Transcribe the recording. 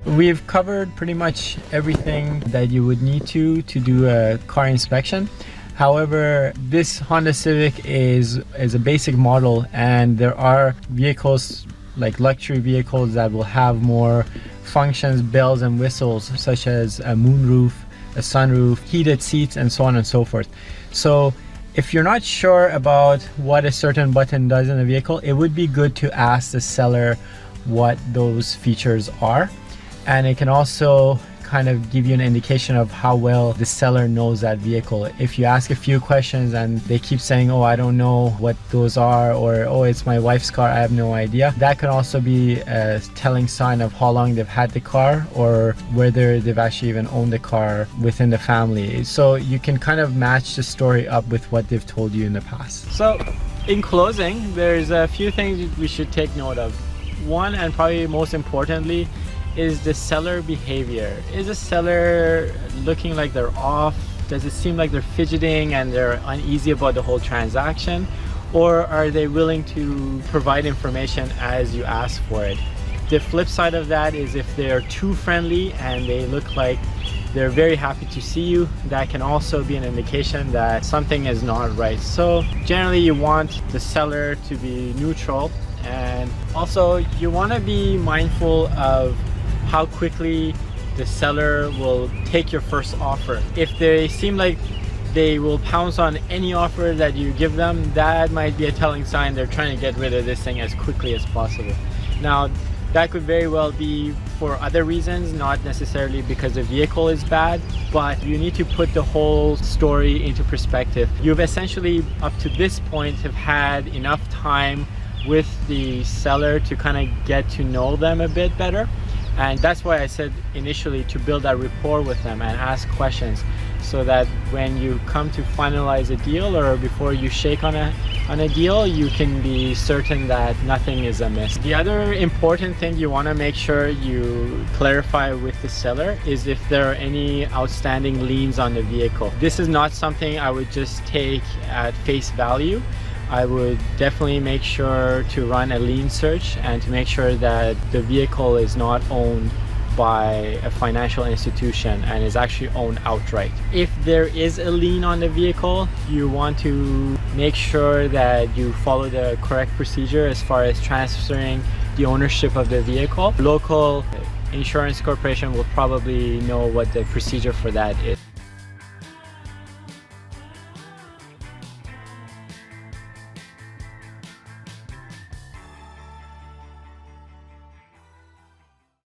We've covered pretty much everything that you would need to do a car inspection. However, this Honda Civic is a basic model, and there are vehicles like luxury vehicles that will have more functions, bells and whistles, such as a moonroof, a sunroof, heated seats, and so on and so forth. So if you're not sure about what a certain button does in a vehicle, it would be good to ask the seller what those features are. And it can also kind of give you an indication of how well the seller knows that vehicle. If you ask a few questions and they keep saying, oh, I don't know what those are, or oh, it's my wife's car, I have no idea, that can also be a telling sign of how long they've had the car or whether they've actually even owned the car within the family. So you can kind of match the story up with what they've told you in the past. So in closing, there's a few things we should take note of. One, and probably most importantly, is the seller behavior. Is the seller looking like they're off? Does it seem like they're fidgeting and they're uneasy about the whole transaction? Or are they willing to provide information as you ask for it? The flip side of that is if they're too friendly and they look like they're very happy to see you, that can also be an indication that something is not right. So generally you want the seller to be neutral, and also you want to be mindful of how quickly the seller will take your first offer. If they seem like they will pounce on any offer that you give them, that might be a telling sign they're trying to get rid of this thing as quickly as possible. Now, that could very well be for other reasons, not necessarily because the vehicle is bad, but you need to put the whole story into perspective. You've essentially, up to this point, have had enough time with the seller to kind of get to know them a bit better. And that's why I said initially to build that rapport with them and ask questions, so that when you come to finalize a deal or before you shake on a deal, you can be certain that nothing is amiss. The other important thing you want to make sure you clarify with the seller is if there are any outstanding liens on the vehicle. This is not something I would just take at face value. I would definitely make sure to run a lien search and to make sure that the vehicle is not owned by a financial institution and is actually owned outright. If there is a lien on the vehicle, you want to make sure that you follow the correct procedure as far as transferring the ownership of the vehicle. Local insurance corporation will probably know what the procedure for that is.